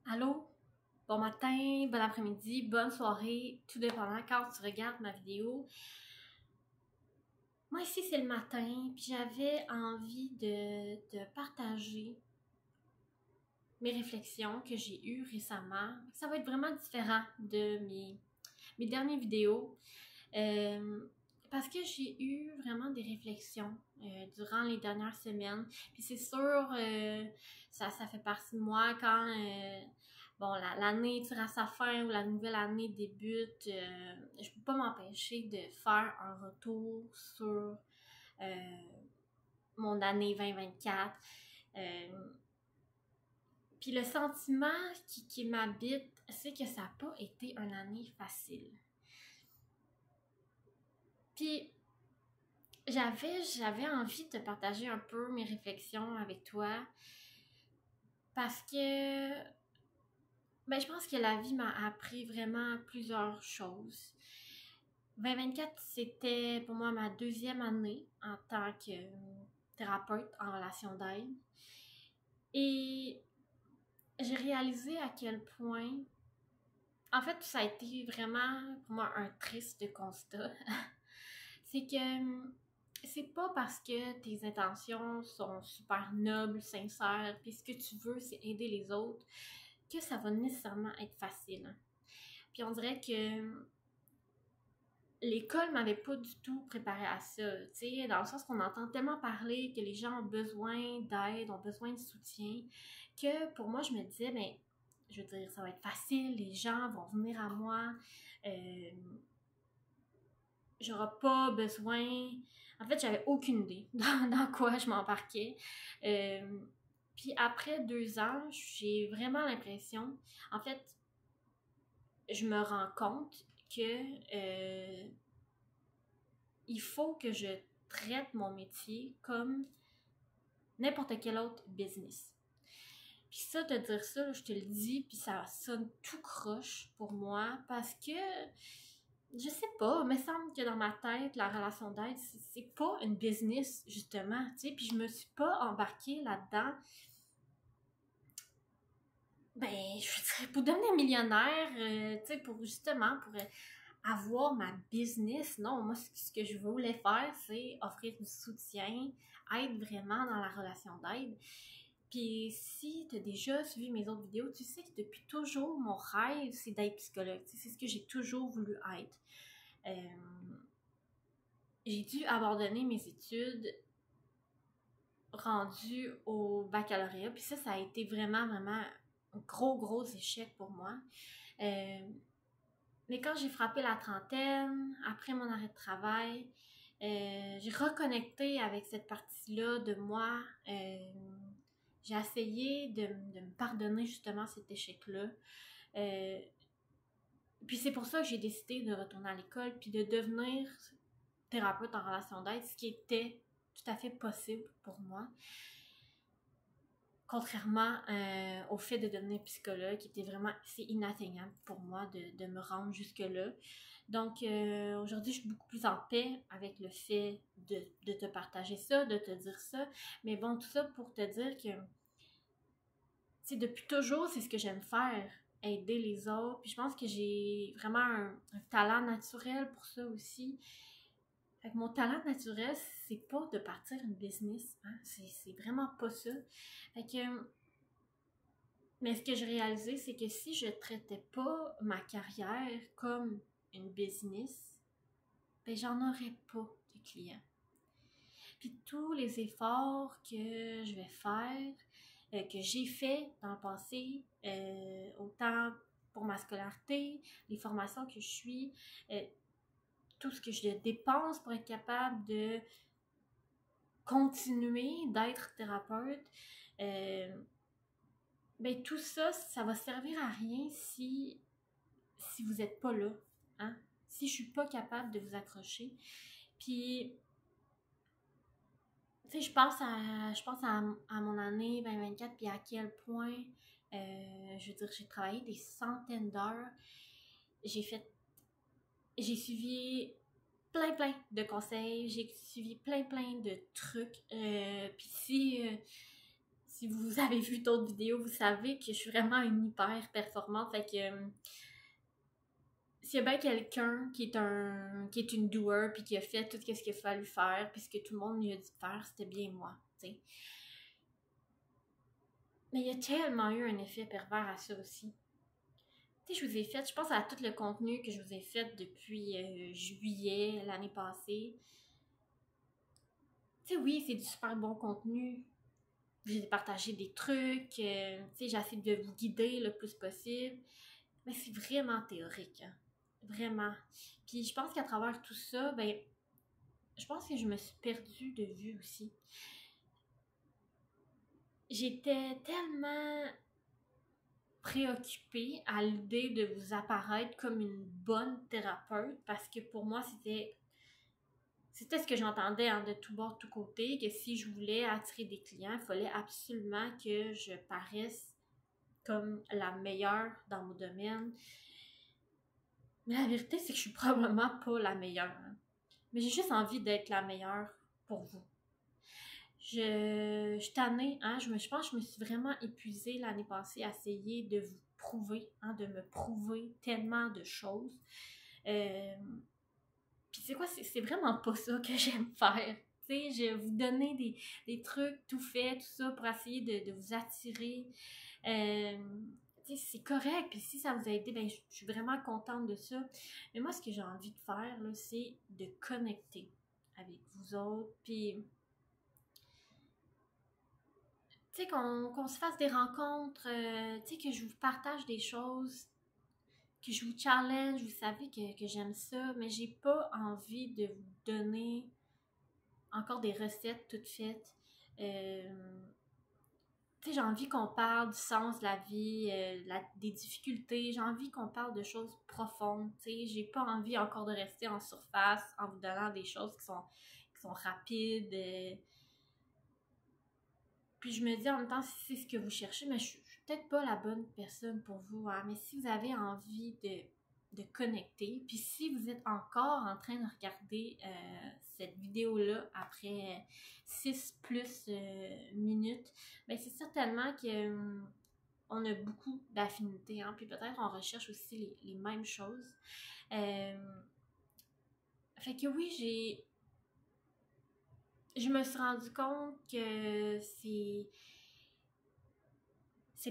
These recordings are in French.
Allô? Bon matin, bon après-midi, bonne soirée, tout dépendant quand tu regardes ma vidéo. Moi ici c'est le matin, puis j'avais envie de partager mes réflexions que j'ai eues récemment. Ça va être vraiment différent de mes dernières vidéos. Parce que j'ai eu vraiment des réflexions durant les dernières semaines. Puis c'est sûr, ça fait partie de moi quand l'année tire à sa fin ou la nouvelle année débute. Je peux pas m'empêcher de faire un retour sur mon année 2024. Puis le sentiment qui m'habite, c'est que ça n'a pas été une année facile. Puis j'avais envie de partager un peu mes réflexions avec toi parce que je pense que la vie m'a appris vraiment plusieurs choses. 2024, c'était pour moi ma deuxième année en tant que thérapeute en relation d'aide. Et j'ai réalisé à quel point, en fait, ça a été vraiment pour moi un triste constat. C'est que c'est pas parce que tes intentions sont super nobles, sincères, puis ce que tu veux, c'est aider les autres, que ça va nécessairement être facile. Puis on dirait que l'école m'avait pas du tout préparé à ça, tu sais, dans le sens qu'on entend tellement parler que les gens ont besoin d'aide, ont besoin de soutien, que pour moi, je me disais, je veux dire, ça va être facile, les gens vont venir à moi, j'aurai pas besoin. En fait, j'avais aucune idée dans quoi je m'embarquais. Puis après 2 ans, j'ai vraiment l'impression, en fait, je me rends compte que il faut que je traite mon métier comme n'importe quel autre business. Puis ça, te dire ça, je te le dis, puis ça sonne tout croche pour moi parce que je sais pas, il me semble que dans ma tête, la relation d'aide, c'est pas une business, justement, tu sais, puis je me suis pas embarquée là-dedans. Je dirais, pour devenir millionnaire, tu sais, pour avoir ma business, non, moi, ce que je voulais faire, c'est offrir du soutien, être vraiment dans la relation d'aide. Puis si tu as déjà suivi mes autres vidéos, tu sais que depuis toujours, mon rêve, c'est d'être psychologue. C'est ce que j'ai toujours voulu être. J'ai dû abandonner mes études rendues au baccalauréat. Puis ça a été vraiment, vraiment un gros échec pour moi. Mais quand j'ai frappé la trentaine, après mon arrêt de travail, j'ai reconnecté avec cette partie-là de moi. J'ai essayé de me pardonner justement cet échec-là. Puis c'est pour ça que j'ai décidé de retourner à l'école puis de devenir thérapeute en relation d'aide, ce qui était tout à fait possible pour moi. Contrairement au fait de devenir psychologue, qui était vraiment, c'est inatteignable pour moi de me rendre jusque-là. Donc aujourd'hui, je suis beaucoup plus en paix avec le fait de te partager ça, de te dire ça. Mais bon, tout ça pour te dire que, tu sais, depuis toujours, c'est ce que j'aime faire, aider les autres. Puis je pense que j'ai vraiment un talent naturel pour ça aussi. Fait que mon talent naturel, c'est pas de partir une business, hein? C'est vraiment pas ça. Fait que, mais ce que j'ai réalisé, c'est que si je traitais pas ma carrière comme une business, j'en aurais pas de clients. Puis tous les efforts que je vais faire, que j'ai fait dans le passé, autant pour ma scolarité, les formations que je suis, tout ce que je dépense pour être capable de continuer d'être thérapeute, tout ça, ça va servir à rien si vous n'êtes pas là, hein? Si je suis pas capable de vous accrocher. Puis, tu sais, je pense à mon année 2024, puis à quel point, je veux dire, j'ai travaillé des centaines d'heures. J'ai suivi plein de conseils, j'ai suivi plein de trucs. Puis si si vous avez vu d'autres vidéos, vous savez que je suis vraiment une hyper performante. Fait que s'il y a bien quelqu'un qui est une doer puis qui a fait tout ce qu'il a fallu faire puis ce que tout le monde lui a dit de faire, c'était bien moi, tu sais. Mais il y a tellement eu un effet pervers à ça aussi. Tu sais, je pense à tout le contenu que je vous ai fait depuis juillet l'année passée. Tu sais, oui, c'est du super bon contenu. J'ai partagé des trucs, tu sais, j'essaie de vous guider le plus possible. Mais c'est vraiment théorique, hein. Vraiment. Puis je pense qu'à travers tout ça, ben, je pense que je me suis perdue de vue aussi. J'étais tellement préoccupée à l'idée de vous apparaître comme une bonne thérapeute parce que pour moi, c'était ce que j'entendais hein, de tout bord, de tout côté, que si je voulais attirer des clients, il fallait absolument que je paraisse comme la meilleure dans mon domaine. Mais la vérité, c'est que je suis probablement pas la meilleure. Hein. Mais j'ai juste envie d'être la meilleure pour vous. Je suis tannée, hein, je pense que je me suis vraiment épuisée l'année passée à essayer de vous prouver, hein, de me prouver tellement de choses. Puis c'est quoi, c'est vraiment pas ça que j'aime faire. Tu sais, je vais vous donner des trucs tout faits, tout ça, pour essayer de vous attirer. C'est correct, puis si ça vous a aidé, ben, je suis vraiment contente de ça. Mais moi, ce que j'ai envie de faire, là, c'est de connecter avec vous autres, puis tu sais, qu'on se fasse des rencontres, tu sais, que je vous partage des choses, que je vous challenge, vous savez que j'aime ça, mais j'ai pas envie de vous donner encore des recettes toutes faites. Tu sais, j'ai envie qu'on parle du sens de la vie, des difficultés, j'ai envie qu'on parle de choses profondes, tu sais, j'ai pas envie encore de rester en surface en vous donnant des choses qui sont rapides. Puis je me dis en même temps, si c'est ce que vous cherchez, mais je suis peut-être pas la bonne personne pour vous, hein, mais si vous avez envie de connecter, puis si vous êtes encore en train de regarder cette vidéo-là après 6 plus minutes, ben c'est certainement que on a beaucoup d'affinités, hein, puis peut-être on recherche aussi les mêmes choses. Fait que oui, je me suis rendu compte que c'est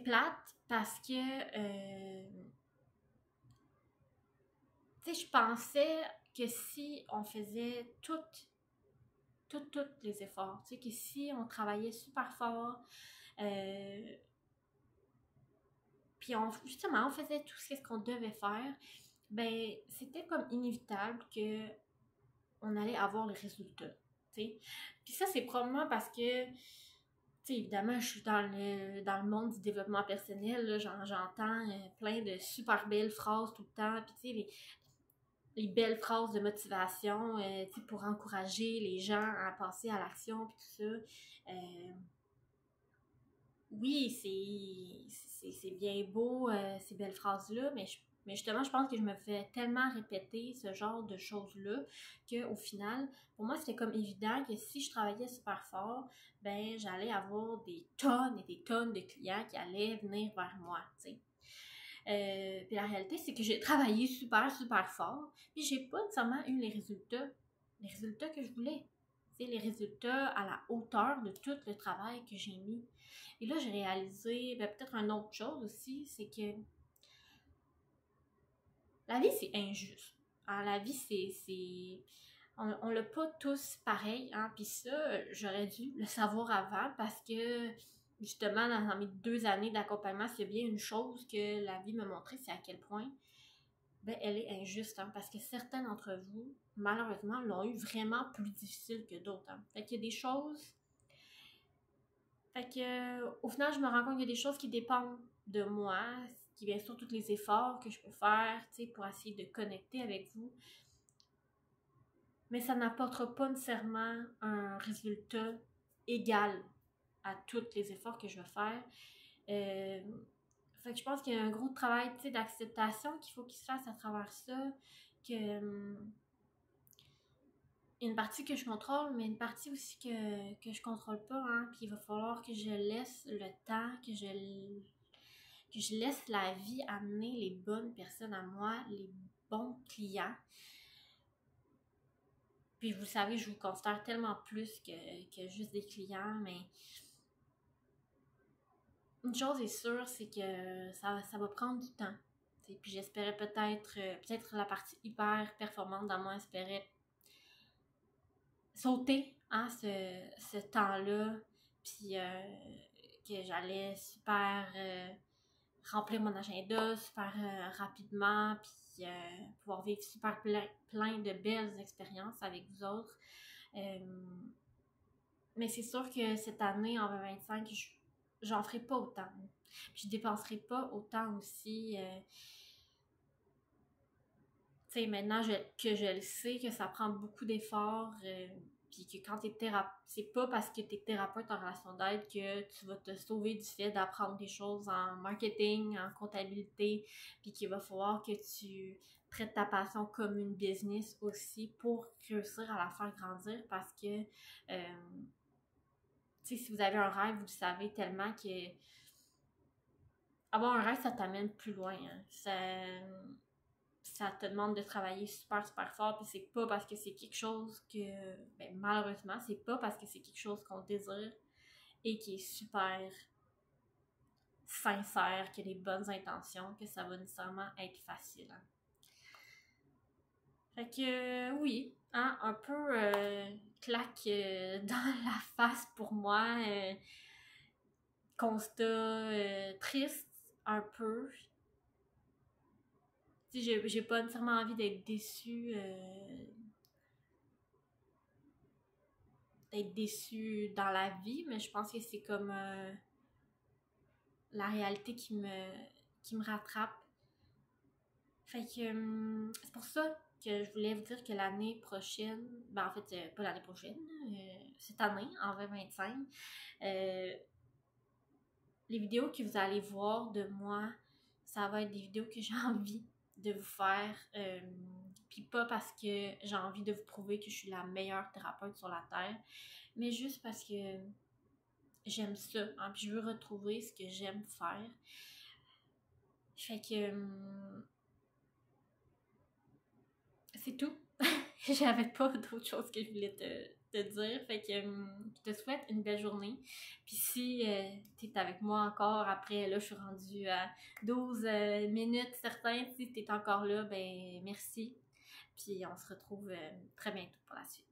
plate parce que tu sais, je pensais que si on faisait tous les efforts, tu sais, que si on travaillait super fort, euh, puis justement, on faisait tout ce qu'on devait faire, ben, c'était comme inévitable que on allait avoir les résultats, tu sais. Puis ça, c'est probablement parce que tu sais, évidemment, je suis dans le monde du développement personnel, là, j'entends plein de super belles phrases tout le temps, puis tu sais, les belles phrases de motivation pour encourager les gens à passer à l'action puis tout ça. Oui, c'est bien beau ces belles phrases-là, mais justement, je pense que je me fais tellement répéter ce genre de choses-là qu'au final, pour moi, c'était comme évident que si je travaillais super fort, ben j'allais avoir des tonnes et des tonnes de clients qui allaient venir vers moi, tu sais. Puis la réalité, c'est que j'ai travaillé super, super fort, puis j'ai pas nécessairement eu les résultats que je voulais. T'sais, les résultats à la hauteur de tout le travail que j'ai mis. Et là, j'ai réalisé, ben, peut-être une autre chose aussi, c'est que la vie, c'est injuste. Alors, la vie, on l'a pas tous pareil, hein, puis ça, j'aurais dû le savoir avant parce que justement, dans mes 2 années d'accompagnement, c'est bien une chose que la vie m'a montré, c'est à quel point ben, elle est injuste, hein, parce que certains d'entre vous, malheureusement, l'ont eu vraiment plus difficile que d'autres. Hein. Fait qu'il y a des choses... Fait que, au final, je me rends compte qu'il y a des choses qui dépendent de moi, qui bien sûr tous les efforts que je peux faire, tu sais, pour essayer de connecter avec vous. Mais ça n'apportera pas nécessairement un résultat égal à tous les efforts que je vais faire. Euh, Fait que je pense qu'il y a un gros travail d'acceptation qu'il faut qu'il se fasse à travers ça. Que une partie que je contrôle, mais une partie aussi que je contrôle pas, hein, puis il va falloir que je laisse le temps, que je laisse la vie amener les bonnes personnes à moi, les bons clients. Puis vous savez, je vous considère tellement plus que juste des clients, mais une chose est sûre, c'est que ça va prendre du temps. T'sais, puis j'espérais peut-être la partie hyper performante dans moi espérait sauter hein, ce temps-là, puis que j'allais super remplir mon agenda super rapidement, puis pouvoir vivre super plein de belles expériences avec vous autres. Mais c'est sûr que cette année, en 2025, j'en ferai pas autant. Puis je dépenserai pas autant aussi. Tu sais, maintenant que je le sais, que ça prend beaucoup d'efforts, puis que quand t'es thérapeute, c'est pas parce que t'es thérapeute en relation d'aide que tu vas te sauver du fait d'apprendre des choses en marketing, en comptabilité, puis qu'il va falloir que tu traites ta passion comme une business aussi pour réussir à la faire grandir parce que, tu sais, si vous avez un rêve, vous le savez tellement que avoir un rêve, ça t'amène plus loin. Hein. Ça te demande de travailler super, super fort, puis c'est pas parce que c'est quelque chose que, ben, malheureusement, c'est pas parce que c'est quelque chose qu'on désire et qui est super sincère, que les bonnes intentions, que ça va nécessairement être facile. Hein. Fait que, oui, hein, un peu claque dans la face pour moi, constat triste, un peu. Tu sais, j'ai pas nécessairement envie d'être déçue dans la vie, mais je pense que c'est comme la réalité qui me rattrape. Fait que c'est pour ça que je voulais vous dire que l'année prochaine, ben en fait, pas l'année prochaine, cette année, en 2025, les vidéos que vous allez voir de moi, ça va être des vidéos que j'ai envie de vous faire. Puis pas parce que j'ai envie de vous prouver que je suis la meilleure thérapeute sur la Terre, mais juste parce que j'aime ça. Hein, puis je veux retrouver ce que j'aime faire. Fait que c'est tout. J'avais pas d'autre chose que je voulais te dire. Fait que je te souhaite une belle journée. Puis si t'es avec moi encore après, là, je suis rendue à 12 minutes certains. Si t'es encore là, ben merci. Puis on se retrouve très bientôt pour la suite.